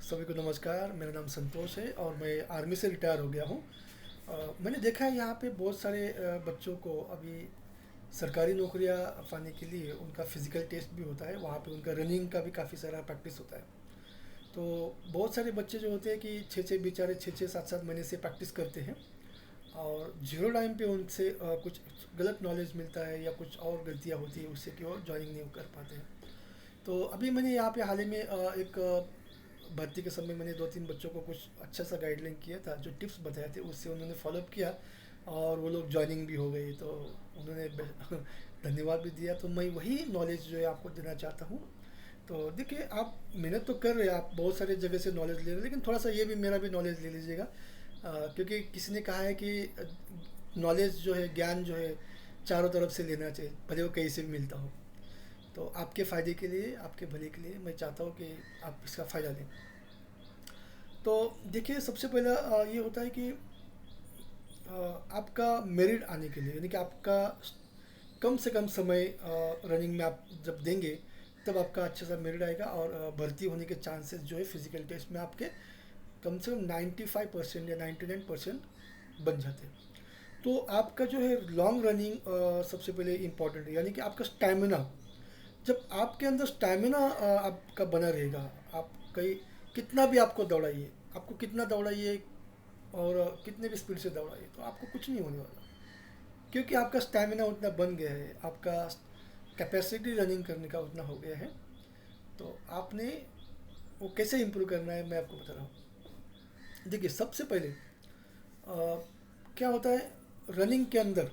सभी को नमस्कार। मेरा नाम संतोष है और मैं आर्मी से रिटायर हो गया हूँ। मैंने देखा है यहाँ पे बहुत सारे बच्चों को अभी सरकारी नौकरियाँ पाने के लिए उनका फिज़िकल टेस्ट भी होता है, वहाँ पे उनका रनिंग का भी काफ़ी सारा प्रैक्टिस होता है। तो बहुत सारे बच्चे जो होते हैं कि छः छः बेचारे छः छः सात सात महीने से प्रैक्टिस करते हैं और जीरो टाइम पे उनसे कुछ गलत नॉलेज मिलता है या कुछ और गलतियाँ होती है उससे कि वो ज्वाइनिंग नहीं कर पाते हैं। तो अभी मैंने यहाँ पे हाल ही में एक भर्ती के समय मैंने 2-3 बच्चों को कुछ अच्छा सा गाइडलाइन किया था, जो टिप्स बताए थे उससे उन्होंने फॉलोअप किया और वो लोग ज्वाइनिंग भी हो गई। तो उन्होंने धन्यवाद भी दिया। तो मैं वही नॉलेज जो है आपको देना चाहता हूँ। तो देखिए, आप मेहनत तो कर रहे हैं, आप बहुत सारे जगह से नॉलेज ले रहे हैं, लेकिन थोड़ा सा ये भी मेरा भी नॉलेज ले लीजिएगा। क्योंकि किसी ने कहा है कि नॉलेज जो है, ज्ञान जो है, चारों तरफ से लेना चाहिए, भले वो कहीं से भी मिलता हो। तो आपके फ़ायदे के लिए, आपके भले के लिए मैं चाहता हूँ कि आप इसका फ़ायदा लें। तो देखिए, सबसे पहला ये होता है कि आपका मेरिट आने के लिए, यानी कि आपका कम से कम समय रनिंग में आप जब देंगे, तब आपका अच्छा सा मेरिट आएगा और भर्ती होने के चांसेस जो है फिज़िकल टेस्ट में आपके कम से कम 95% या 99% बन जाते हैं। तो आपका जो है लॉन्ग रनिंग सबसे पहले इम्पॉर्टेंट है, यानी कि आपका स्टैमिना। जब आपके अंदर स्टैमिना आपका बना रहेगा, आप कहीं कितना भी आपको दौड़ाइए, आपको कितना दौड़ाइए और कितने भी स्पीड से दौड़ाइए, तो आपको कुछ नहीं होने वाला। क्योंकि आपका स्टैमिना उतना बन गया है, आपका कैपेसिटी रनिंग करने का उतना हो गया है। तो आपने वो कैसे इम्प्रूव करना है, मैं आपको बता रहा हूँ। देखिए, सबसे पहले क्या होता है रनिंग के अंदर,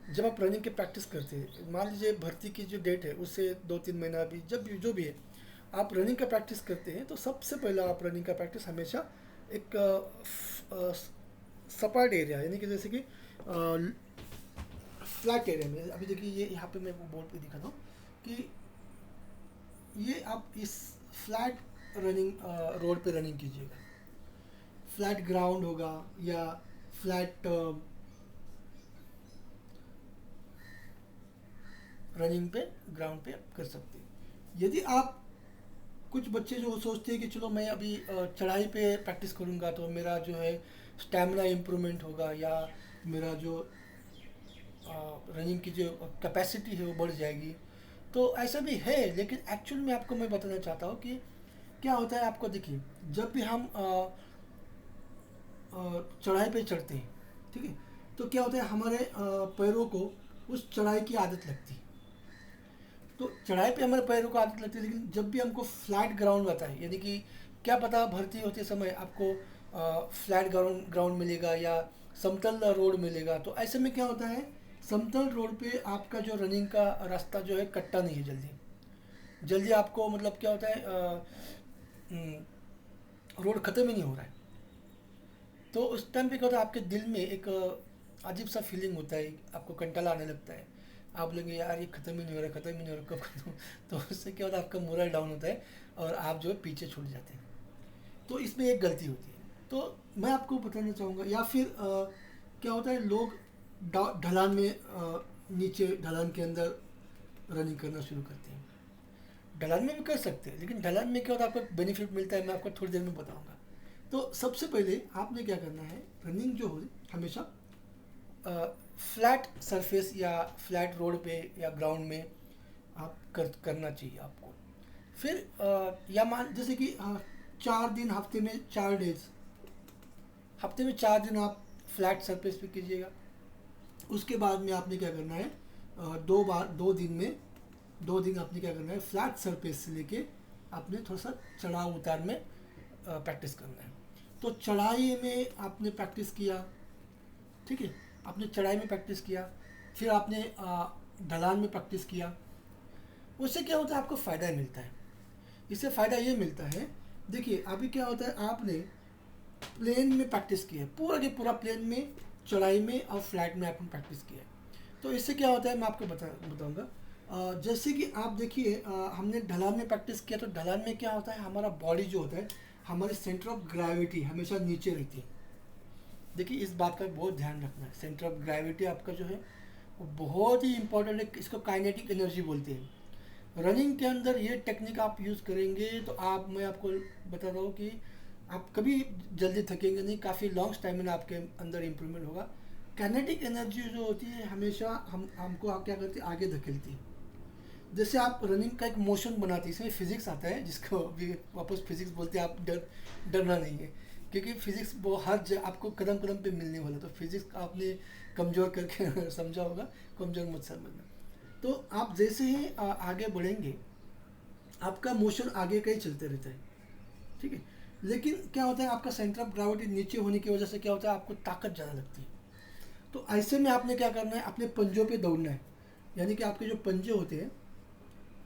जब आप रनिंग की प्रैक्टिस करते हैं, मान लीजिए भर्ती की जो डेट है उससे 2-3 महीना भी, जब भी जो भी है, आप रनिंग का प्रैक्टिस करते हैं, तो सबसे पहला आप रनिंग का प्रैक्टिस हमेशा एक सपाट एरिया, यानी कि जैसे कि फ्लैट एरिया में। अभी देखिए, ये यहाँ पे मैं वो बोर्ड पे दिखाता हूँ कि ये आप इस फ्लैट रनिंग रोड पे रनिंग कीजिएगा। फ्लैट ग्राउंड होगा या फ्लैट रनिंग पे, ग्राउंड पे आप कर सकते हैं। यदि आप, कुछ बच्चे जो सोचते हैं कि चलो मैं अभी चढ़ाई पे प्रैक्टिस करूँगा तो मेरा जो है स्टैमिना इम्प्रूवमेंट होगा या मेरा जो रनिंग की जो कैपेसिटी है वो बढ़ जाएगी। तो ऐसा भी है, लेकिन एक्चुअल में आपको मैं बताना चाहता हूँ कि क्या होता है। आपको देखिए, जब भी हम चढ़ाई पे चढ़ते हैं, ठीक है, तो क्या होता है हमारे पैरों को उस चढ़ाई की आदत लगती है। तो चढ़ाई पे हमारे पैरों को आदत लगती है, लेकिन जब भी हमको फ्लैट ग्राउंड आता है, यानी कि क्या पता भर्ती होते समय आपको फ्लैट ग्राउंड मिलेगा या समतल रोड मिलेगा, तो ऐसे में क्या होता है, समतल रोड पे आपका जो रनिंग का रास्ता जो है कटता नहीं है जल्दी जल्दी। आपको मतलब क्या होता है, रोड ख़त्म ही नहीं हो रहा है। तो उस टाइम पे क्या होता है, आपके दिल में एक अजीब सा फीलिंग होता है, आपको कंटाला आने लगता है। आप लोग यार ये ख़त्म ही नहीं हो रहा, ख़त्म ही नहीं हो रहा, कब खत्म। तो उससे क्या होता है, आपका मोरल डाउन होता है और आप जो है पीछे छूट जाते हैं। तो इसमें एक गलती होती है। तो मैं आपको बताना चाहूँगा, या फिर क्या होता है, लोग ढलान में नीचे ढलान के अंदर रनिंग करना शुरू करते हैं। ढलान में भी कर सकते हैं, लेकिन ढलान में क्या होता है, आपको बेनिफिट मिलता है, मैं आपको थोड़ी देर में बताऊंगा। तो सबसे पहले आपने क्या करना है, रनिंग जो हो हमेशा फ्लैट सरफेस या फ्लैट रोड पे या ग्राउंड में आप करना चाहिए आपको। फिर या मान जैसे कि 4 दिन, हफ्ते में 4 डेज, हफ्ते में 4 दिन आप फ्लैट सरफेस पे कीजिएगा। उसके बाद में आपने क्या करना है, 2 दिन में 2 दिन आपने क्या करना है, फ्लैट सरफेस से लेके आपने थोड़ा सा चढ़ाव उतार में प्रैक्टिस करना है। तो चढ़ाई में आपने प्रैक्टिस किया, ठीक है, आपने चढ़ाई में प्रैक्टिस किया, फिर आपने ढलान में प्रैक्टिस किया। उससे क्या होता है, आपको फ़ायदा मिलता है। इससे फ़ायदा ये मिलता है, देखिए अभी क्या होता है, आपने प्लेन में प्रैक्टिस की है, पूरा के पूरा प्लेन में, चढ़ाई में और फ्लैट में आपने प्रैक्टिस किया है। तो इससे क्या होता है, मैं आपको बताऊंगा। जैसे कि आप देखिए, हमने ढलान में प्रैक्टिस किया, तो ढलान में क्या होता है, हमारा बॉडी जो होता है, हमारे सेंटर ऑफ ग्रेविटी हमेशा नीचे रहती है। देखिए, इस बात का बहुत ध्यान रखना है। सेंटर ऑफ ग्रेविटी आपका जो है वो बहुत ही इंपॉर्टेंट है, इसको काइनेटिक एनर्जी बोलते हैं। रनिंग के अंदर ये टेक्निक आप यूज़ करेंगे तो आप, मैं आपको बता रहा हूँ कि आप कभी जल्दी थकेंगे नहीं, काफ़ी लॉन्ग स्टैमिना आपके अंदर इम्प्रूवमेंट होगा। काइनेटिक एनर्जी जो होती है हमेशा हमको क्या करती है, आगे धकेलती है। जैसे आप रनिंग का एक मोशन बनाते हैं, इसमें फिजिक्स आता है जिसको अभी वापस फिजिक्स बोलते हैं। आप डरना नहीं है, क्योंकि फिजिक्स वो हर आपको कदम कदम पे मिलने वाला, तो फिजिक्स आपने कमज़ोर करके समझा होगा, कमज़ोर मत समझना। तो आप जैसे ही आगे बढ़ेंगे आपका मोशन आगे का ही चलते रहता है, ठीक है। लेकिन क्या होता है, आपका सेंटर ऑफ ग्रेविटी नीचे होने की वजह से क्या होता है, आपको ताकत ज़्यादा लगती है। तो ऐसे में आपने क्या करना है, अपने पंजों पे दौड़ना है। यानी कि आपके जो पंजे होते हैं,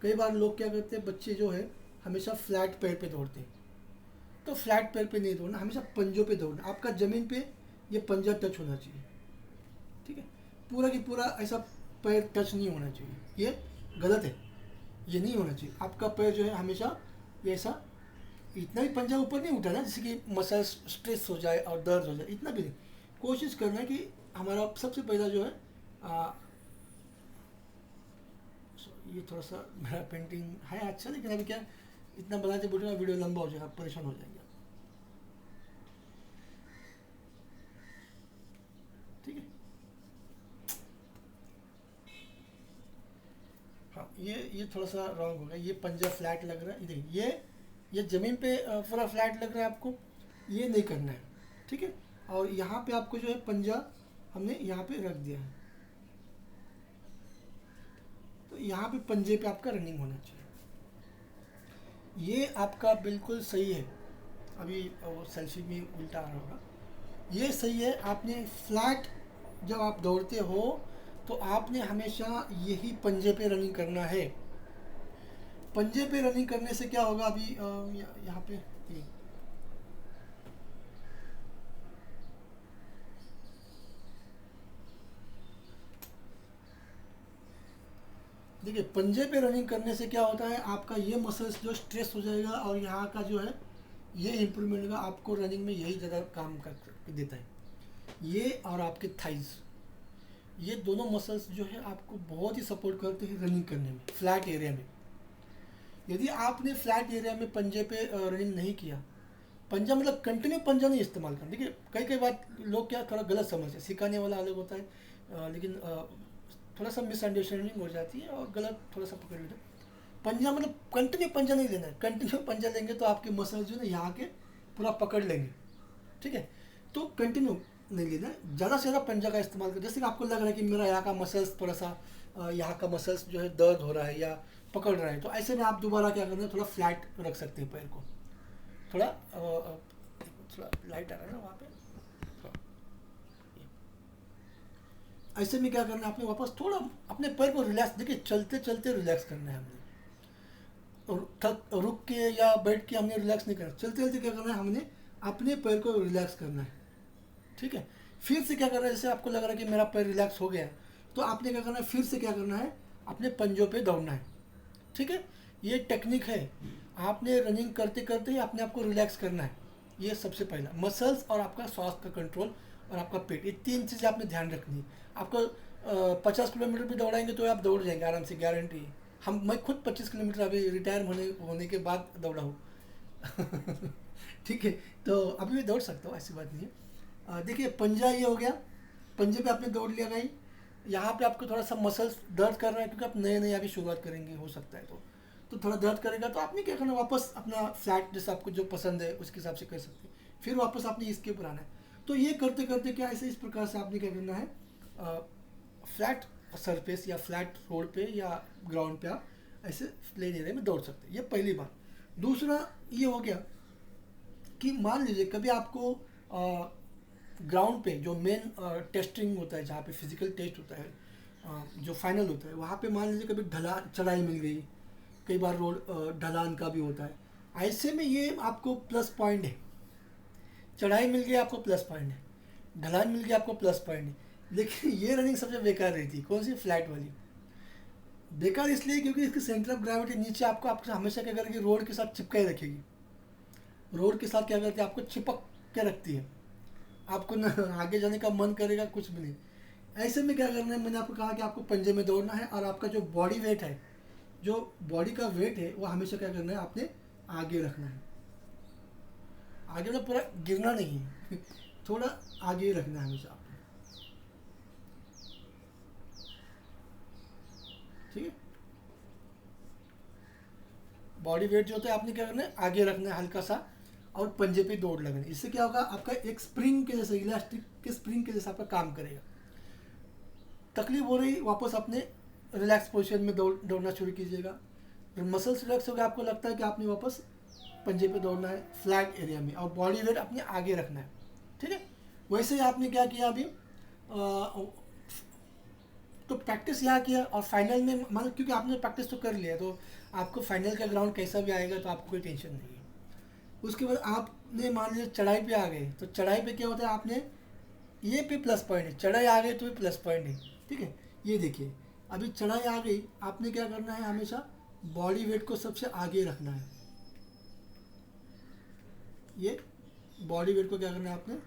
कई बार लोग क्या करते हैं, बच्चे जो है हमेशा फ्लैट पैर पे दौड़ते हैं। तो फ्लैट पैर पे नहीं दौड़ना, हमेशा पंजों पे दौड़ना। आपका ज़मीन पे ये पंजा टच होना चाहिए, ठीक है। पूरा की पूरा ऐसा पैर टच नहीं होना चाहिए, ये गलत है, ये नहीं होना चाहिए। आपका पैर जो है हमेशा ये ऐसा, इतना भी पंजा ऊपर नहीं उठाना जिससे कि मसल्स स्ट्रेस हो जाए और दर्द हो जाए, इतना भी नहीं। कोशिश करना है कि हमारा सबसे पहला जो है ये थोड़ा सा मेरा पेंटिंग है अच्छा, लेकिन अभी क्या इतना बनाते बैठूंगा वीडियो लंबा हो जाएगा, आप परेशान हो जाएंगे, ठीक है। हाँ, ये थोड़ा सा रॉन्ग हो गया, ये पंजा फ्लैट लग रहा है, ये देखिए, ये ज़मीन पे पूरा फ्लैट लग रहा है आपको, ये नहीं करना है, ठीक है। और यहाँ पे आपको जो है पंजा हमने यहाँ पे रख दिया है, तो यहाँ पे पंजे पे आपका रनिंग होना चाहिए। ये आपका बिल्कुल सही है। अभी वो सेल्फी में उल्टा आ रहा होगा, ये सही है। आपने फ्लैट जब आप दौड़ते हो तो आपने हमेशा यही पंजे पे रनिंग करना है। पंजे पे रनिंग करने से क्या होगा, अभी यहाँ पे देखिए, पंजे पे रनिंग करने से क्या होता है, आपका ये मसल्स जो स्ट्रेस हो जाएगा और यहाँ का जो है ये इम्प्रूवमेंट होगा। आपको रनिंग में यही ज़्यादा काम कर देता है, ये और आपके थाइज, ये दोनों मसल्स जो है आपको बहुत ही सपोर्ट करते हैं रनिंग करने में, फ्लैट एरिया में। यदि आपने फ्लैट एरिया में पंजे पे रनिंग नहीं किया, पंजा मतलब कंटिन्यू पंजा नहीं इस्तेमाल करना। देखिए, कई कई बात लोग क्या थोड़ा गलत समझते हैं, सिखाने वाला अलग होता है, लेकिन थोड़ा सा मिसअंडरस्टैंडिंग हो जाती है और गलत थोड़ा सा पकड़ लेते हैं। पंजा मतलब कंटिन्यू पंजा नहीं लेना है, कंटिन्यू पंजा लेंगे तो आपके मसल्स जो है ना यहाँ के पूरा पकड़ लेंगे, ठीक है। तो कंटिन्यू नहीं लेना है, ज़्यादा से ज़्यादा पंजा का इस्तेमाल कर। जैसे कि आपको लग रहा है कि मेरा यहाँ का मसल्स थोड़ा सा यहाँ का मसल्स जो है दर्द हो रहा है या पकड़ रहा है, तो ऐसे में आप दोबारा क्या करना है, थोड़ा फ्लैट रख सकते हैं पैर को, थोड़ा थोड़ा लाइट आ रहा है ना वहाँ पे, थोड़ा ऐसे में क्या करना है, आपने वापस थोड़ा अपने पैर को रिलैक्स, देखिए चलते चलते रिलैक्स करना है हमने, और थक रुक के या बैठ के हमने रिलैक्स नहीं करना, चलते चलते क्या करना है, हमने अपने पैर को रिलैक्स करना है, ठीक है। फिर से क्या करना है, जैसे आपको लग रहा है कि मेरा पैर रिलैक्स हो गया है, तो आपने क्या करना है, फिर से क्या करना है, अपने पंजों पे दौड़ना है, ठीक है। ये टेक्निक है, आपने रनिंग करते करते ही अपने आप को रिलैक्स करना है। ये सबसे पहला, मसल्स और आपका स्वास्थ्य का कंट्रोल और आपका पेट, ये तीन चीज़ें आपने ध्यान रखनी है। आपको 50 किलोमीटर भी दौड़ाएंगे तो आप दौड़ जाएंगे आराम से, गारंटी है। मैं खुद 25 किलोमीटर अभी रिटायर होने के बाद दौड़ा हूँ। ठीक है, तो अभी भी दौड़ सकता हूँ, ऐसी बात नहीं है। देखिए, पंजा ये हो गया, पंजे पे आपने दौड़ लिया भाई। यहाँ पे आपको थोड़ा सा मसल्स दर्द कर रहा है क्योंकि आप नए नए अभी शुरुआत करेंगे, हो सकता है तो थोड़ा दर्द करेगा, तो आपने क्या करना, वापस अपना फ्लैट जैसा आपको जो पसंद है उसके हिसाब से कर सकते हैं, फिर वापस आपने इसके ऊपर आना है। तो ये करते करते क्या, ऐसे इस प्रकार से आपने क्या करना है, फ्लैट सरफेस या फ्लैट रोड पे या ग्राउंड पे आप ऐसे प्लेन एरिया में दौड़ सकते हैं। ये पहली बात। दूसरा ये हो गया कि मान लीजिए कभी आपको ग्राउंड पे जो मेन टेस्टिंग होता है, जहाँ पे फिजिकल टेस्ट होता है, जो फाइनल होता है, वहाँ पे मान लीजिए कभी चढ़ाई मिल गई, कई बार रोड ढलान का भी होता है, ऐसे में ये आपको प्लस पॉइंट है। चढ़ाई मिल गई आपको प्लस पॉइंट है, ढलान मिल गया आपको प्लस पॉइंट है। लेकिन ये रनिंग सबसे बेकार रहती है, कौन सी, फ्लैट वाली। बेकार इसलिए क्योंकि इसकी सेंटर ऑफ ग्रेविटी नीचे आपको आपको हमेशा क्या करेगी, रोड के साथ चिपकाए रखेगी। रोड के साथ क्या करती है, आपको चिपक के रखती है, आपको ना आगे जाने का मन करेगा, कुछ भी नहीं। ऐसे में क्या करना है, मैंने आपको कहा कि आपको पंजे में दौड़ना है और आपका जो बॉडी वेट है जो बॉडी का वेट है वो हमेशा क्या करना है, आपने आगे रखना है। आगे मतलब पूरा गिरना नहीं है थोड़ा आगे ही रखना है हमेशा आपने, ठीक है। बॉडी वेट जो होता है आपने क्या करना है, आगे रखना है हल्का सा, और पंजे पे दौड़ लगना है। इससे क्या होगा, आपका एक स्प्रिंग के जैसे, इलास्टिक के स्प्रिंग के जैसा आपका काम करेगा। तकलीफ हो रही, वापस अपने रिलैक्स पोजीशन में दौड़ना शुरू कीजिएगा। जब मसल्स रिलैक्स हो गया, आपको लगता है कि आपने वापस पंजे पे दौड़ना है फ्लैट एरिया में, और बॉडी वेट अपने आगे रखना है, ठीक है। वैसे ही आपने क्या किया अभी, तो प्रैक्टिस यहाँ किया, और फाइनल में मान लो, क्योंकि आपने प्रैक्टिस तो कर लिया, तो आपको फाइनल का ग्राउंड कैसा भी आएगा तो आपको कोई टेंशन नहीं है। उसके बाद आपने मान लिया चढ़ाई पे आ गए, तो चढ़ाई पे क्या होता है, आपने ये पे प्लस पॉइंट है, चढ़ाई आ गई तो भी प्लस पॉइंट है, ठीक है। ये देखिए, अभी चढ़ाई आ गई, आपने क्या करना है, हमेशा बॉडी वेट को सबसे आगे रखना है। ये बॉडी वेट को क्या करना है, आपने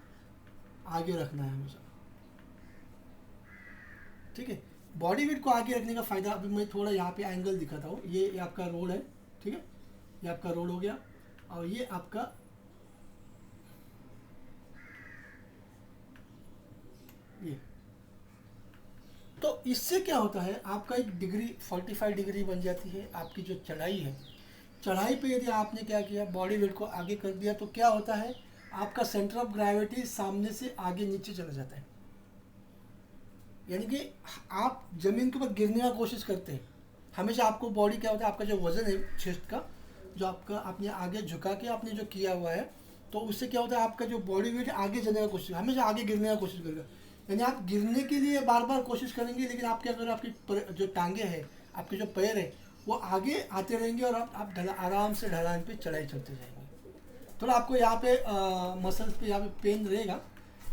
आगे रखना है हमेशा, ठीक है। बॉडी वेट को आगे रखने का फ़ायदा, अभी मैं थोड़ा यहाँ पे एंगल दिखाता हूँ। ये आपका रोड है, ठीक है, ये आपका रोड हो गया, और ये आपका ये। तो इससे क्या होता है, आपका एक डिग्री 45 डिग्री बन जाती है आपकी जो चढ़ाई है। चढ़ाई पे यदि आपने क्या किया, बॉडी वेट को आगे कर दिया, तो क्या होता है, आपका सेंटर ऑफ ग्रेविटी सामने से आगे नीचे चला जाता है। यानी कि आप ज़मीन के ऊपर गिरने का कोशिश करते हैं हमेशा। आपको बॉडी क्या होता है, आपका जो वज़न है चेस्ट का, जो आपका आपने आगे झुका के आपने जो किया हुआ है, तो उससे क्या होता है, आपका जो बॉडी वेट आगे जाने का कोशिश, हमेशा आगे गिरने का कोशिश करेगा। यानी आप गिरने के लिए बार बार कोशिश करेंगे, लेकिन आप क्या करें, आपकी जो टांगे हैं, आपके जो पैर है, वो आगे आते रहेंगे, और आप आराम से ढलान पे चढ़ाई चढ़ते जाएंगे। थोड़ा आपको यहाँ पे मसल्स पे यहाँ पे पेन रहेगा,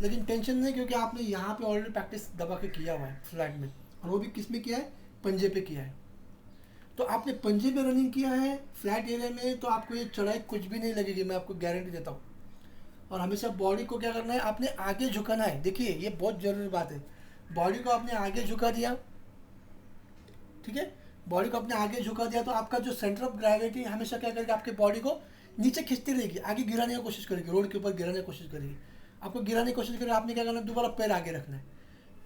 लेकिन टेंशन नहीं, क्योंकि आपने यहाँ पे ऑलरेडी प्रैक्टिस दबा के किया हुआ है फ्लैट में, और वो भी किस में किया है, पंजे पे किया है। तो आपने पंजे पे रनिंग किया है फ्लैट एरिया में, तो आपको ये चढ़ाई कुछ भी नहीं लगेगी, मैं आपको गारंटी देता हूँ। और हमेशा बॉडी को क्या करना है, आपने आगे झुकाना है। देखिए, ये बहुत ज़रूरी बात है, बॉडी को आपने आगे झुका दिया, ठीक है। बॉडी को आपने आगे झुका दिया, तो आपका जो सेंटर ऑफ ग्रेविटी हमेशा क्या करेगा, आपके बॉडी को नीचे खींचती रहेगी, आगे गिराने की कोशिश करेगी, रोड के ऊपर गिराने की कोशिश करेगी। आपको गिराने की कोशिश करेगी, आपने क्या करना है, दोबारा पैर आगे रखना है,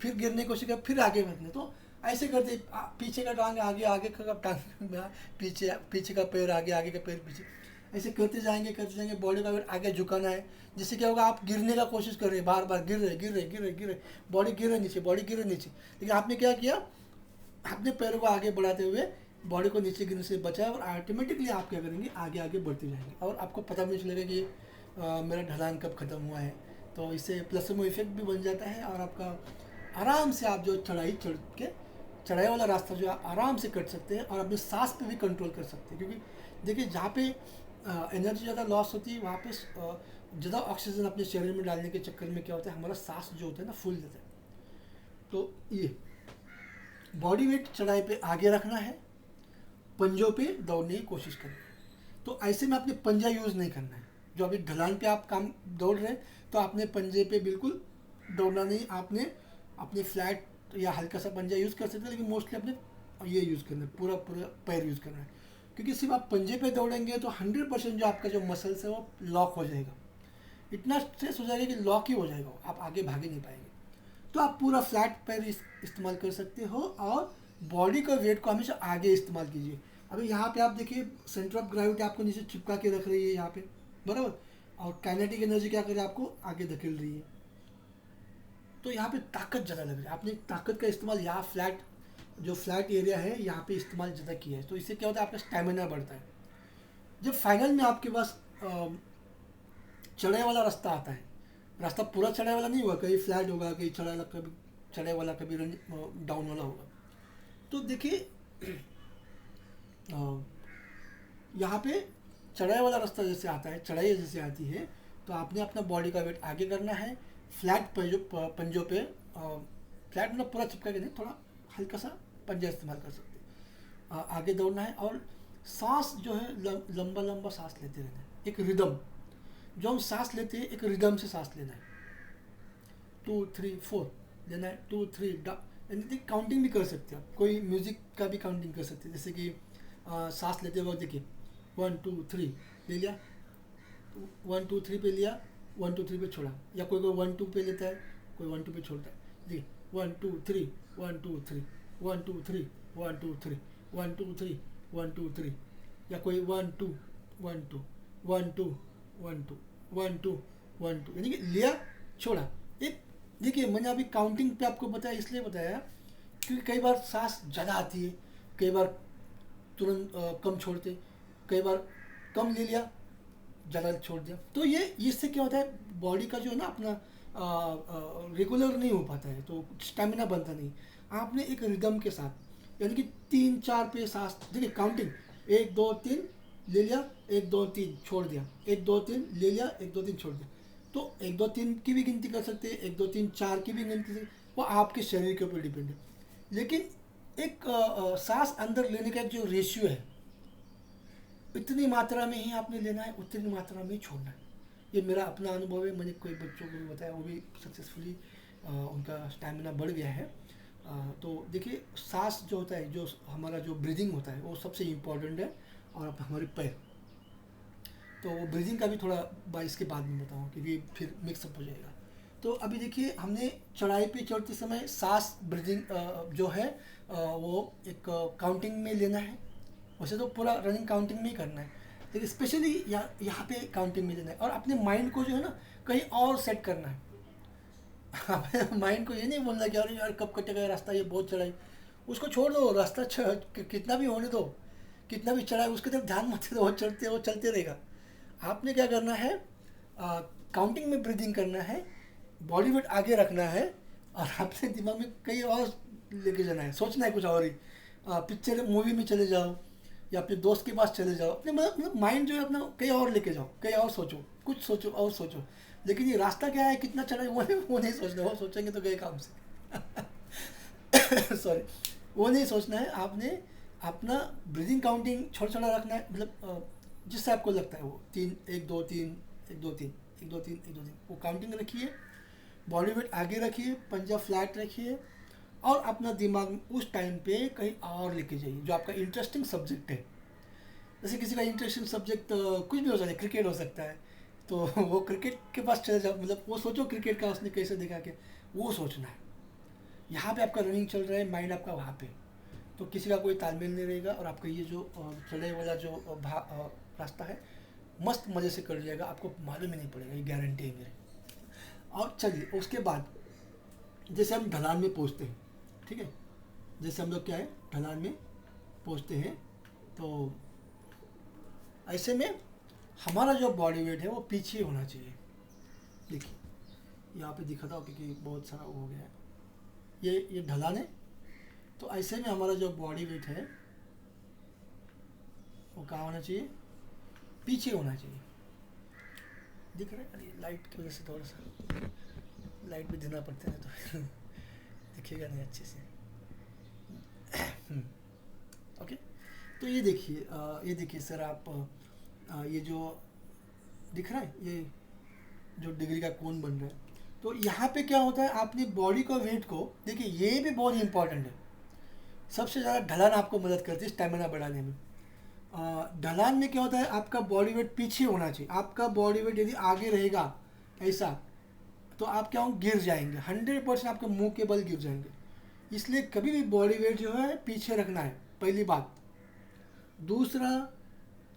फिर गिरने की कोशिश करें, फिर आगे रखना है। तो ऐसे करते, पीछे का टांग आगे, आगे का टांग पीछे, पीछे का पैर आगे, आगे का पैर पीछे, ऐसे करते जाएंगे, बॉडी का वेट आगे झुकाना है। जिससे क्या होगा, आप गिरने का कोशिश कर रहे हैं, बार बार गिर रहे गिर रहे गिर रहे गिर रहे, बॉडी गिर रही नीचे, बॉडी गिर रही नीचे, लेकिन आपने क्या किया, अपने पैरों को आगे बढ़ाते हुए बॉडी को नीचे गिरने से बचाया, और ऑटोमेटिकली आप क्या करेंगे, आगे आगे बढ़ते जाएंगे, और आपको पता भी नहीं चलेगा कि मेरा ढलान कब ख़त्म हुआ है। तो इससे प्लसमो इफेक्ट भी बन जाता है, और आपका आराम से आप जो चढ़ाई चढ़ के, चढ़ाई वाला रास्ता जो आप आराम से कट सकते हैं, और अपने सांस पे भी कंट्रोल कर सकते हैं। क्योंकि देखिए, जहाँ पे एनर्जी ज़्यादा लॉस होती है, वहाँ पे ज़्यादा ऑक्सीजन अपने शरीर में डालने के चक्कर में क्या होता है, हमारा सांस जो होता है ना, फूल जाता है। तो ये बॉडी वेट चढ़ाई पे आगे रखना है, पंजों पे दौड़ने की कोशिश करें। तो ऐसे में आपने पंजा यूज़ नहीं करना है। जो अभी ढलान पे आप काम दौड़ रहे हैं, तो आपने पंजे पे बिल्कुल दौड़ना नहीं, आपने अपने फ्लैट या हल्का सा पंजा यूज़ कर सकते हैं, लेकिन मोस्टली अपने ये यूज़ करना है, पूरा पूरा पैर यूज़ करना है। क्योंकि सिर्फ आप पंजे पे दौड़ेंगे तो 100% जो आपका जो मसल्स है वो लॉक हो जाएगा, इतना स्ट्रेस हो जाएगा कि लॉक ही हो जाएगा, आप आगे भाग ही नहीं पाएंगे। तो आप पूरा फ्लैट पैर इस्तेमाल कर सकते हो, और बॉडी का वेट को हमेशा आगे इस्तेमाल कीजिए। अभी यहाँ पे आप देखिए, सेंटर ऑफ ग्रेविटी आपको नीचे चिपका के रख रही है यहाँ पे, बराबर, और काइनेटिक एनर्जी क्या कर रही है, आपको आगे धकेल रही है। तो यहाँ पे ताकत ज़्यादा लग रही है, आपने ताकत का इस्तेमाल यहाँ फ्लैट, जो फ्लैट एरिया है यहाँ पे इस्तेमाल ज़्यादा किया है। तो इससे क्या होता है, आपका स्टेमिना बढ़ता है। जब फाइनल में आपके पास चढ़ाई वाला रास्ता आता है, रास्ता पूरा चढ़ाई वाला नहीं होगा, कहीं फ्लैट होगा, कहीं चढ़ाई वाला, कभी चढ़ाई वाला, कभी डाउन वाला होगा। तो देखिए, यहाँ पे चढ़ाई वाला रास्ता जैसे आता है, चढ़ाई जैसे आती है, तो आपने अपना बॉडी का वेट आगे करना है, फ्लैट पंजों पे, फ्लैट मतलब पूरा चिपका के नहीं, थोड़ा हल्का सा पंजा इस्तेमाल कर सकते हैं, आगे दौड़ना है। और सांस जो है, लंबा लंबा सांस लेते रहना है, एक रिदम, जो हम सांस लेते हैं एक रिदम से सांस लेना है, 2 3 4 लेना है, 2 3 यानी काउंटिंग भी कर सकते हैं आप, कोई म्यूज़िक का भी काउंटिंग कर सकते हैं, जैसे कि सांस लेते वक्त देखिए 1 2 3 ले लिया, 1 2 3 पे लिया, 1 2 3 पे छोड़ा, या कोई कोई 1 2 पे लेता है, कोई 1 2 पे छोड़ता है। देखिए 1 2 3 1 2 3 1 2 3 1 2 3 1 2 3 1 2 3, या कोई 1 2 1 2 यानी कि लिया छोड़ा। एक देखिए मैंने अभी काउंटिंग पे आपको बताया, इसलिए बताया क्योंकि कई बार सांस ज़्यादा आती है, कई बार तुरंत कम छोड़ते, कई बार कम ले लिया ज़्यादा छोड़ दिया। तो ये इससे क्या होता है, बॉडी का जो है ना अपना रेगुलर नहीं हो पाता है, तो स्टेमिना बनता नहीं। आपने एक रिदम के साथ यानी कि 3 4 पे सांस, देखिए काउंटिंग 1 2 3 ले लिया, 1 2 3 छोड़ दिया, 1 2 3 ले लिया, 1 2 3 छोड़ दिया। तो 1 2 3 की भी गिनती कर सकते हैं, 1 2 3 4 की भी गिनती कर, वो आपके शरीर के ऊपर डिपेंड है। लेकिन एक सांस अंदर लेने का एक जो रेशियो है, इतनी मात्रा में ही आपने लेना है, उतनी मात्रा में ही छोड़ना है। ये मेरा अपना अनुभव है, मैंने कोई बच्चों को भी बताया, वो भी सक्सेसफुली उनका स्टैमिना बढ़ गया है। तो देखिए सांस जो होता है, जो हमारा जो ब्रीदिंग होता है वो सबसे इम्पोर्टेंट है, और हमारे पैर, तो वो ब्रीदिंग का भी थोड़ा 22 के बाद में बताऊँ क्योंकि फिर मिक्सअप हो जाएगा। तो अभी देखिए हमने चढ़ाई पे चढ़ते समय सांस ब्रीदिंग जो है वो एक काउंटिंग में लेना है। वैसे तो पूरा रनिंग काउंटिंग में ही करना है, लेकिन स्पेशली यहाँ पे काउंटिंग में लेना है, और अपने माइंड को जो है ना कहीं और सेट करना है। अपने माइंड को ये नहीं बोलना कि अरे यार कब कटेगा रास्ता, ये बहुत चढ़ाई, उसको छोड़ दो, रास्ता कितना भी होने दो, कितना भी चढ़ाई उसकी तरफ ध्यान मत दो, वो चलते रहेगा। आपने क्या करना है, काउंटिंग में ब्रीदिंग करना है, बॉडी वेट आगे रखना है, और अपने दिमाग में कहीं और लेके जाना है, सोचना है कुछ और ही। पिक्चर मूवी में चले जाओ, या अपने दोस्त के पास चले जाओ, अपने मतलब माइंड जो है अपना कहीं और लेके जाओ, कहीं और सोचो, कुछ सोचो और सोचो। लेकिन ये रास्ता क्या है, कितना चढ़ाई, वो नहीं सोचना, वो सोचेंगे तो गए काम से। सॉरी, वो नहीं सोचना है। आपने अपना ब्रीदिंग काउंटिंग छोटा छोटा रखना है, मतलब जिससे आपको लगता है वो 3 1 2 3 1 2 3 1 2 3 1 2 3 वो काउंटिंग रखिए, बॉडी वेट आगे रखिए, पंजा फ्लैट रखिए, और अपना दिमाग उस टाइम पे कहीं और लेके जाइए जो आपका इंटरेस्टिंग सब्जेक्ट है। जैसे किसी का इंटरेस्टिंग सब्जेक्ट कुछ भी हो सकता है, क्रिकेट हो सकता है, तो वो क्रिकेट के पास चले जाओ, मतलब वो सोचो क्रिकेट का उसने कैसे देखा के, वो सोचना है। यहाँ पे आपका रनिंग चल रहा है, माइंड आपका वहाँ पे, तो किसी का कोई तालमेल नहीं रहेगा, और आपका ये जो चढ़ाई वाला जो रास्ता है मस्त मज़े से कट जाएगा, आपको मालूम ही नहीं पड़ेगा, ये गारंटी है मेरी। और चलिए उसके बाद जैसे हम ढलान में पहुँचते हैं, ठीक है, जैसे हम लोग क्या है ढलान में पहुँचते हैं, तो ऐसे में हमारा जो बॉडी वेट है वो पीछे होना चाहिए। देखिए यहाँ पे दिखा था क्योंकि बहुत सारा हो गया है, ये ढलान है, तो ऐसे में हमारा जो बॉडी वेट है वो कहाँ होना चाहिए, पीछे होना चाहिए। दिख रहा है, अरे लाइट की वजह से थोड़ा सा लाइट भी देना पड़ता है, तो दिखेगा नहीं अच्छे से। ओके, तो ये देखिए सर, आप ये जो दिख रहा है, ये जो डिग्री का कोण बन रहा है, तो यहाँ पे क्या होता है, आपने बॉडी को वेट को देखिए, ये भी बहुत इंपॉर्टेंट है। सबसे ज़्यादा ढलान आपको मदद करती है स्टेमिना बढ़ाने में। ढलान में क्या होता है, आपका बॉडी वेट पीछे होना चाहिए। आपका बॉडी वेट यदि आगे रहेगा ऐसा, तो आप क्या हो, गिर जाएंगे, 100% आपके मुंह के बल गिर जाएंगे। इसलिए कभी भी बॉडी वेट जो है पीछे रखना है, पहली बात। दूसरा,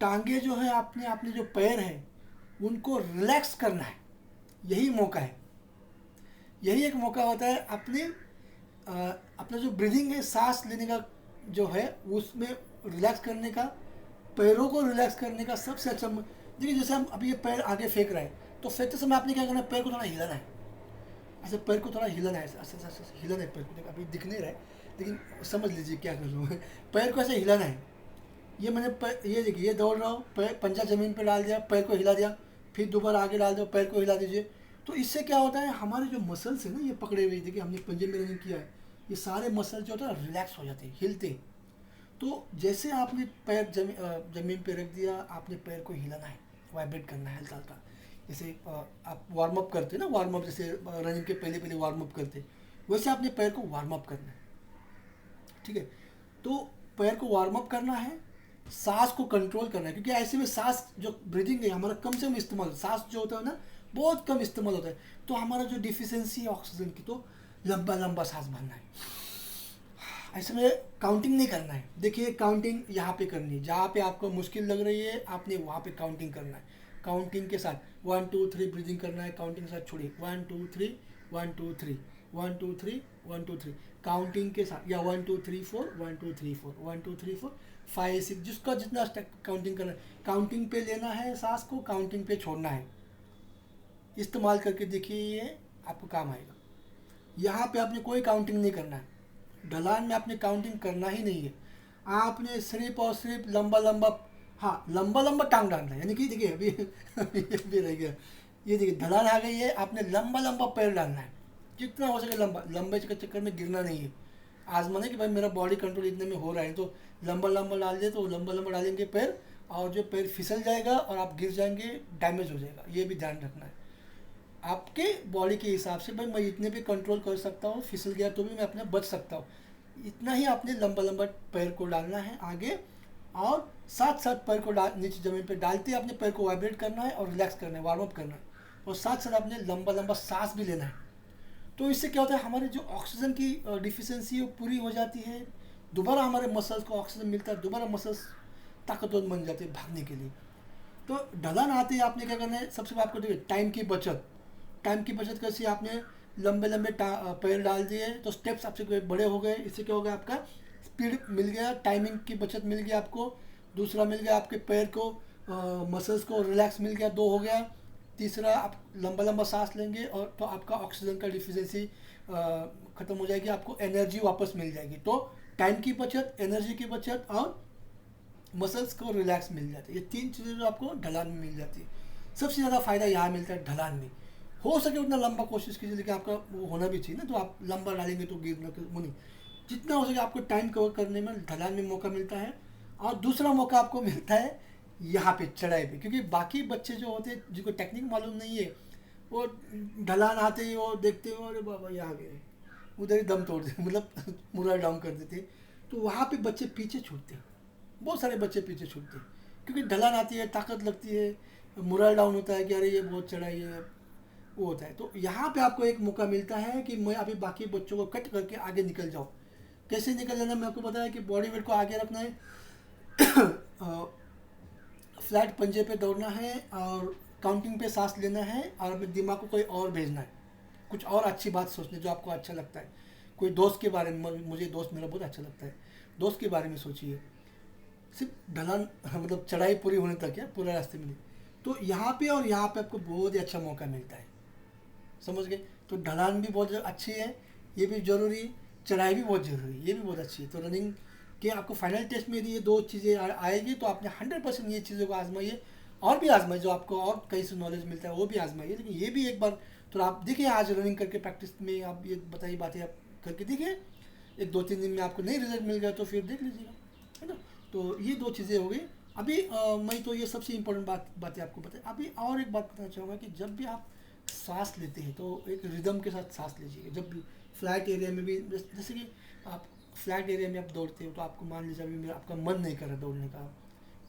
टांगे जो है आपने जो पैर हैं उनको रिलैक्स करना है, यही मौका है, यही एक मौका होता है अपना जो ब्रीदिंग है, सांस लेने का जो है उसमें रिलैक्स करने का, पैरों को रिलैक्स करने का सबसे अच्छा। देखिए जैसे हम अभी ये पैर आगे फेंक रहे हैं, तो फेंकते समय आपने क्या करना है, पैर को थोड़ा हिलाना है, ऐसे पैर को थोड़ा हिलाना है, ऐसे हिलाना है पैर को। अभी दिख नहीं रहा है लेकिन समझ लीजिए क्या कर रहा हूँ। पैर को ऐसे हिलाना है। ये मैंने ये देखिए, ये दौड़ रहा हूँ, पैर पंजा ज़मीन पर डाल दिया, पैर को हिला दिया, फिर दोबारा आगे डाल दो, पैर को हिला दीजिए। तो इससे क्या होता है, हमारे जो मसल्स है ना, ये पकड़े हुए, देखिए हमने पंजे में रनिंग किया है, ये सारे मसल जो होता है रिलैक्स हो जाते हैं, हिलते हैं। तो जैसे आपने पैर जमीन पे रख दिया, आपने पैर को हिलाना है, वाइब्रेट करना है हल्का हल्का। जैसे आप वार्म अप करते ना, वार्म अप जैसे रनिंग के पहले पहले वार्म अप करते, वैसे आपने पैर को वार्म अप करना है, ठीक है। तो पैर को वार्म अप करना है, सांस को कंट्रोल करना है, क्योंकि ऐसे में सांस जो ब्रीदिंग है हमारा कम से कम इस्तेमाल, सांस जो होता है ना बहुत कम इस्तेमाल होता है, तो हमारा जो डिफिशियंसी है ऑक्सीजन की, तो लंबा लंबा सांस भरना है। ऐसे में काउंटिंग नहीं करना है। देखिए काउंटिंग यहाँ पे करनी है, जहाँ पे आपको मुश्किल लग रही है आपने वहाँ पे काउंटिंग करना है। काउंटिंग के साथ 1 2 3 ब्रीदिंग करना है, काउंटिंग के साथ छोड़िए 1 2 3 1 2 3 1 2 3 1 2 3 काउंटिंग के साथ, या 1 2 3 4 1 2 3 4 1 2 3 4 5 6, जिसका जितना काउंटिंग करना है, काउंटिंग पे लेना है सांस को, काउंटिंग पे छोड़ना है। इस्तेमाल करके देखिए, ये आपको काम आएगा। यहाँ पे आपने कोई काउंटिंग नहीं करना है, ढलान में आपने काउंटिंग करना ही नहीं है। आपने सिर्फ और सिर्फ लंबा लंबा, हाँ लंबा लंबा टांग डालना है, यानी कि देखिए अभी ये भी रह गया, ये देखिए ढलान आ गई है, आपने लंबा लंबा पैर डालना है, जितना हो सके लंबा, लंबे के चक्कर में गिरना नहीं है। आजमाना कि भाई मेरा बॉडी कंट्रोल इतने में हो रहा है, तो लंबा लंबा डाल दिए तो लंबा लंबा डालेंगे पैर, और जो पैर फिसल जाएगा और आप गिर जाएंगे, डैमेज हो जाएगा, ये भी ध्यान रखना है। आपके बॉडी के हिसाब से भाई मैं इतने भी कंट्रोल कर सकता हूँ, फिसल गया तो भी मैं अपने बच सकता हूँ, इतना ही आपने लंबा लंबा पैर को डालना है आगे, और साथ साथ पैर को डाल नीचे ज़मीन पे डालते ही अपने पैर को वाइब्रेट करना है और रिलैक्स करना है, वार्म अप करना है, और साथ साथ आपने लंबा लंबा सांस भी लेना है। तो इससे क्या होता है, हमारे जो ऑक्सीजन की डिफिशियंसी है वो पूरी हो जाती है, दोबारा हमारे मसल्स को ऑक्सीजन मिलता है, दोबारा मसल्स ताकतवर बन जाते हैं भागने के लिए। तो ढलान आते ही आपने क्या करना है, सबसे पहले आपको देखिए टाइम की बचत। टाइम की बचत कैसी, आपने लंबे लंबे पैर डाल दिए तो स्टेप्स आपसे बड़े हो गए, इससे क्या हो गया, आपका स्पीड मिल गया, टाइमिंग की बचत मिल गई आपको। दूसरा मिल गया आपके पैर को मसल्स को रिलैक्स मिल गया, 2 हो गया। तीसरा आप लंबा लंबा सांस लेंगे और तो आपका ऑक्सीजन का डिफिशियंसी ख़त्म हो जाएगी, आपको एनर्जी वापस मिल जाएगी। तो टाइम की बचत, एनर्जी की बचत और मसल्स को रिलैक्स मिल जाती है, ये 3 चीज़ें जो आपको ढलान में मिल जाती है। सबसे ज़्यादा फ़ायदा यहाँ मिलता है ढलान में। हो सके उतना लंबा कोशिश कीजिए, लेकिन आपका वो होना भी चाहिए ना, तो आप लंबा डालेंगे तो गिरना वो नहीं, जितना हो सके आपको टाइम कवर करने में ढलान में मौका मिलता है। और दूसरा मौका आपको मिलता है यहाँ पे चढ़ाई पे, क्योंकि बाकी बच्चे जो होते हैं जिनको टेक्निक मालूम नहीं है, वो ढलान आते ही वो देखते हो अरे बाबा ये आ गए, उधर ही दम तोड़ देते, मतलब मुरा डाउन कर देते, तो वहाँ पे बच्चे पीछे छूटते हैं, बहुत सारे बच्चे पीछे छूटते हैं, क्योंकि ढलान आती है, ताकत लगती है, मुरा डाउन होता है कि अरे ये बहुत चढ़ाई है, वो होता है। तो यहाँ पे आपको एक मौका मिलता है कि मैं अभी बाकी बच्चों को कट करके आगे निकल जाऊँ। कैसे निकल जाना, मैं आपको बताया कि बॉडी वेट को आगे रखना है, फ्लैट पंजे पे दौड़ना है, और काउंटिंग पे सांस लेना है, और अपने दिमाग को कोई और भेजना है, कुछ और अच्छी बात सोचने जो आपको अच्छा लगता है। कोई दोस्त के बारे में, मुझे दोस्त मेरा बहुत अच्छा लगता है, दोस्त के बारे में सोचिए, सिर्फ ढलान मतलब चढ़ाई पूरी होने तक या पूरा रास्ते में नहीं। तो यहाँ पे और यहाँ पे आपको बहुत ही अच्छा मौका मिलता है, समझ गए। तो ढलान भी बहुत अच्छी है, ये भी ज़रूरी, चढ़ाई भी बहुत ज़रूरी है, ये भी बहुत अच्छी है। तो रनिंग के आपको फाइनल टेस्ट में यदि ये 2 चीज़ें आएगी तो आपने 100% ये चीज़ों को आजमाइए, और भी आजमाइए, जो आपको और कहीं से नॉलेज मिलता है वो भी आजमाइए, लेकिन ये भी एक बार तो आप देखिए, आज रनिंग करके प्रैक्टिस में आप ये बताइए बातें आप करके देखिए, 1 2 3 दिन में आपको नहीं रिजल्ट मिल गया तो फिर देख लीजिएगा, है ना। तो ये 2 चीज़ें हो गई। अभी मैं तो ये सबसे इम्पोर्टेंट बातें आपको बताई। अभी और एक बात बताना चाहूँगा कि जब भी आप सांस लेते हैं तो एक रिदम के साथ सांस लीजिए। जब भी फ्लैट एरिया में भी, जैसे कि आप फ्लैट एरिया में आप दौड़ते हो तो आपको मान लीजिए अभी मेरा आपका मन नहीं कर रहा दौड़ने का,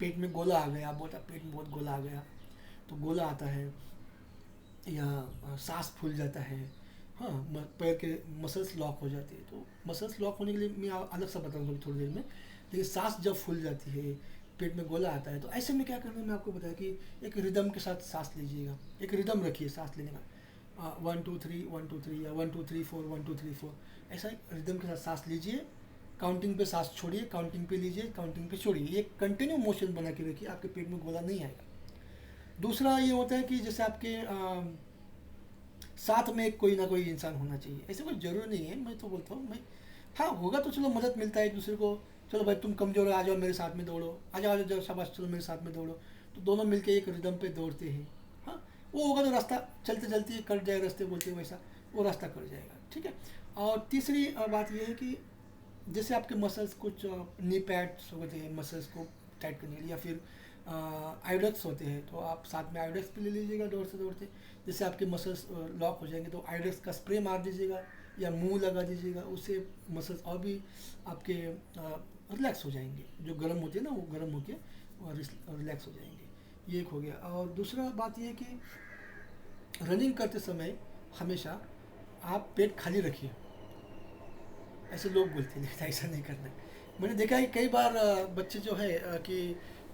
पेट में गोला आ गया, आप बोलता पेट में बहुत गोला आ गया, तो गोला आता है, या सांस फूल जाता है, हाँ पैर के मसल्स लॉक हो जाती है। तो मसल्स लॉक होने के लिए मैं अलग सा बताऊँगा थोड़ी देर में, लेकिन सांस जब फूल जाती है, पेट में गोला आता है, तो ऐसे में क्या करना है मैं आपको बताया कि एक रिदम के साथ सांस लीजिएगा, एक रिदम रखिए सांस लेने का, 1 2 3 1 2 3 या 1 2 3 4 1 2 3 4, ऐसा एक रिदम के साथ सांस लीजिए, काउंटिंग पे सांस छोड़िए, काउंटिंग पे लीजिए, काउंटिंग पे छोड़िए, ये कंटिन्यू मोशन बना के रखिए, आपके पेट में गोला नहीं आएगा। दूसरा ये होता है कि जैसे आपके साथ में कोई ना कोई इंसान होना चाहिए, ऐसे कोई ज़रूरी नहीं है, मैं तो बोलता हूँ मैं, हाँ होगा तो चलो मदद मिलता है एक दूसरे को, चलो भाई तुम कमज़ोर हो आ जाओ मेरे साथ में दौड़ो, आ जाओ शाबाश चलो मेरे साथ में दौड़ो, तो दोनों मिलके एक रिदम पे दौड़ते हैं, हाँ वो होगा तो रास्ता चलते चलते कट जाएगा, रास्ते बोलते हैं वैसा वो रास्ता कट जाएगा, ठीक है। और तीसरी बात यह है कि जैसे आपके मसल्स कुछ नी पैड्स होते हैं मसल्स को टाइट करने के लिए, या फिर आयोडेक्स होते हैं, तो आप साथ में आयोडेक्स भी ले लीजिएगा दौड़ते दौड़ते, जैसे आपके मसल्स लॉक हो जाएंगे तो आयोडेक्स का स्प्रे मार दीजिएगा या मुंह लगा दीजिएगा, उससे मसल्स और भी आपके रिलैक्स हो जाएंगे, जो गर्म होते हैं ना वो गर्म होके और रिलैक्स हो जाएंगे। ये एक हो गया। और दूसरा बात ये है कि रनिंग करते समय हमेशा आप पेट खाली रखिए। ऐसे लोग बोलते हैं लेकिन ऐसा नहीं करना है। मैंने देखा है कई बार बच्चे जो है कि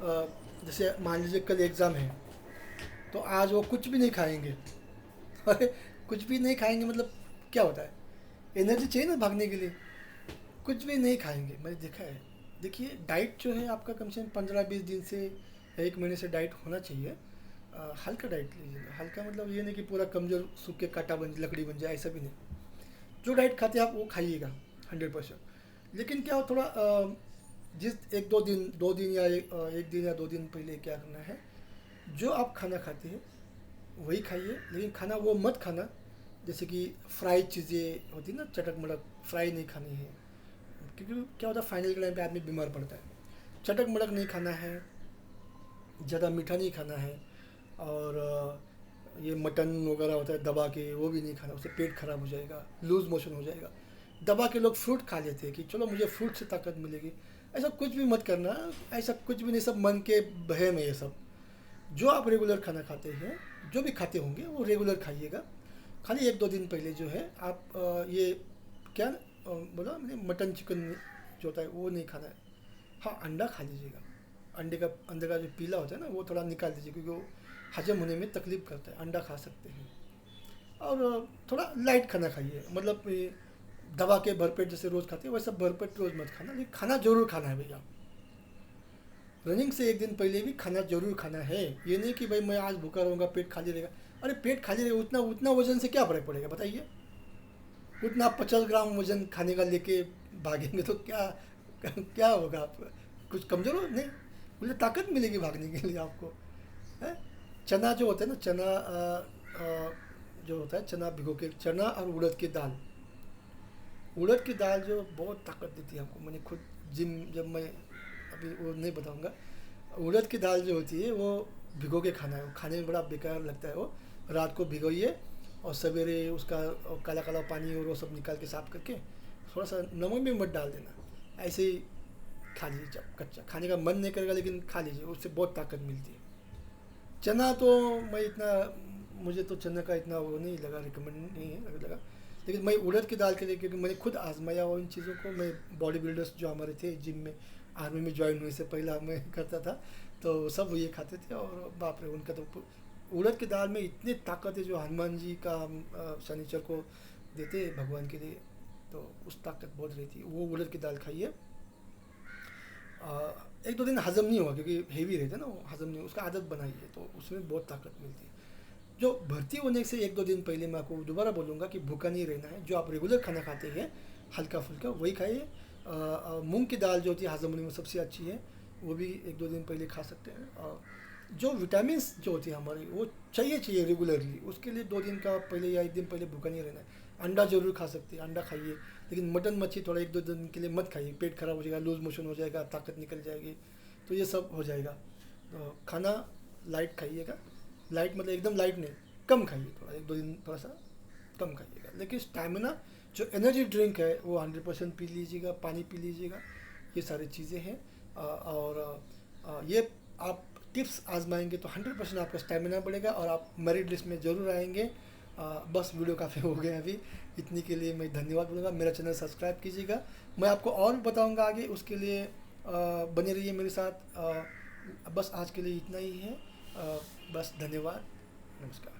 जैसे मान लीजिए कल एग्ज़ाम है, तो आज वो कुछ भी नहीं खाएंगे। अरे कुछ भी नहीं खाएंगे मतलब क्या होता है, एनर्जी चाहिए ना भागने के लिए, कुछ भी नहीं खाएंगे। मैंने देखा है। देखिए डाइट जो है आपका कम से कम 15-20 दिन से 1 महीने से डाइट होना चाहिए। हल्का डाइट लीजिए। हल्का मतलब ये नहीं कि पूरा कमज़ोर सूख के काटा बन लकड़ी बन जाए, ऐसा भी नहीं। जो डाइट खाते हैं आप वो खाइएगा 100%। लेकिन क्या हो थोड़ा जिस 1-2 दिन या 1 दिन या 2 दिन पहले क्या करना है, जो आप खाना खाते हैं वही खाइए, लेकिन खाना वो मत खाना जैसे कि फ्राई चीज़ें होती ना, चटक मटक फ्राई नहीं खानी है। क्योंकि क्या होता है फाइनल के टाइम पे आदमी बीमार पड़ता है। चटक मटक नहीं खाना है, ज़्यादा मीठा नहीं खाना है। और ये मटन वगैरह होता है दबा के, वो भी नहीं खाना, उससे पेट खराब हो जाएगा, लूज़ मोशन हो जाएगा। दबा के लोग फ्रूट खा लेते हैं कि चलो मुझे फ्रूट से ताकत मिलेगी। ऐसा कुछ भी मत करना, ऐसा कुछ भी नहीं, सब मन के बहम है ये सब। जो आप रेगुलर खाना खाते हैं, जो भी खाते होंगे वो रेगुलर खाइएगा। खाली 1-2 दिन पहले जो है आप ये क्या बोला मैंने, मटन चिकन जो होता है वो नहीं खाना है। हाँ अंडा खा लीजिएगा। अंडे का अंदर का जो पीला होता है ना वो थोड़ा निकाल दीजिए, क्योंकि वो हजम होने में तकलीफ करता है। अंडा खा सकते हैं। और थोड़ा लाइट खाना खाइए, मतलब ये दबा के भरपेट जैसे रोज़ खाते हैं वैसा भरपेट रोज़ मत खाना, लेकिन खाना जरूर खाना है भैया। रनिंग से 1 दिन पहले भी खाना जरूर खाना है। ये नहीं कि भाई मैं आज भूखा रहूँगा पेट खाली रहेगा। अरे पेट खाली रहेगा, उतना उतना वजन से क्या फ़र्क पड़ेगा बताइए। उतना 50 ग्राम वजन खाने का लेके भागेंगे तो क्या क्या होगा आपका, कुछ कमज़ोर हो नहीं, मुझे ताकत मिलेगी भागने के लिए आपको। है चना जो होता है ना, चना जो होता है चना भिगो के, चना और उड़द की दाल, उड़द की दाल जो बहुत ताकत देती है हमको। मैंने खुद जिम जब मैं, अभी वो नहीं बताऊंगा। उड़द की दाल जो होती है वो भिगो के खाना है, वो खाने में बड़ा बेकार लगता है। वो रात को भिगोइए और सवेरे उसका काला काला पानी और वो सब निकाल के साफ करके थोड़ा सा नमक भी मत डाल देना, ऐसे ही खा लीजिए। जब कच्चा खाने का मन नहीं करेगा लेकिन खा लीजिए, उससे बहुत ताकत मिलती है। चना तो मैं इतना, मुझे तो चना का इतना वो नहीं लगा, रिकमेंड नहीं है लगा। लेकिन मैं उड़द की दाल के लिए, क्योंकि मैंने खुद आजमाया वो इन चीज़ों को। मैं बॉडी बिल्डर्स जो हमारे थे जिम में, आर्मी में ज्वाइन होने से पहला मैं करता था, तो सब ये खाते थे। और बाप रे उनका तो उड़द की दाल में इतनी ताकत है जो हनुमान जी का शनिचर को देते हैं भगवान के लिए, तो उस ताकत बहुत रहती है। वो उड़द की दाल खाइए। 1-2 दिन हज़म नहीं होगा क्योंकि हेवी रहता है ना, वो हज़म नहीं, उसका आदत बनाइए तो उसमें बहुत ताकत मिलती है। जो भर्ती होने से 1-2 दिन पहले मैं आपको दोबारा बोलूँगा कि भूखा नहीं रहना है। जो आप रेगुलर खाना खाते हैं हल्का फुल्का वही खाइए। मूंग की दाल जो होती है हज़म होने में सबसे अच्छी है, वो भी 1-2 दिन पहले खा सकते हैं। और जो विटामिन्स जो होती है हमारी वो चाहिए रेगुलरली, उसके लिए 2 दिन का पहले या 1 दिन पहले भूखा नहीं रहना है। अंडा जरूर खा सकते हैं, अंडा खाइए, लेकिन मटन मच्छी थोड़ा 1-2 दिन के लिए मत खाइए, पेट खराब हो जाएगा, लूज मोशन हो जाएगा, ताकत निकल जाएगी, तो ये सब हो जाएगा। तो खाना लाइट खाइएगा। लाइट मतलब एकदम लाइट नहीं, कम खाइए, थोड़ा 1-2 दिन थोड़ा सा कम खाइएगा। लेकिन स्टैमिना जो एनर्जी ड्रिंक है वो 100% पी लीजिएगा, पानी पी लीजिएगा, ये सारी चीज़ें हैं। और ये आप टिप्स आजमाएंगे तो 100% आपका स्टैमिना बढ़ेगा और आप मेरिट लिस्ट में ज़रूर आएंगे। बस वीडियो काफ़ी हो गया अभी, इतनी के लिए मैं धन्यवाद बोलूँगा। मेरा चैनल सब्सक्राइब कीजिएगा, मैं आपको और बताऊँगा आगे, उसके लिए बने रहिए मेरे साथ। बस आज के लिए इतना ही है। बस धन्यवाद, नमस्कार।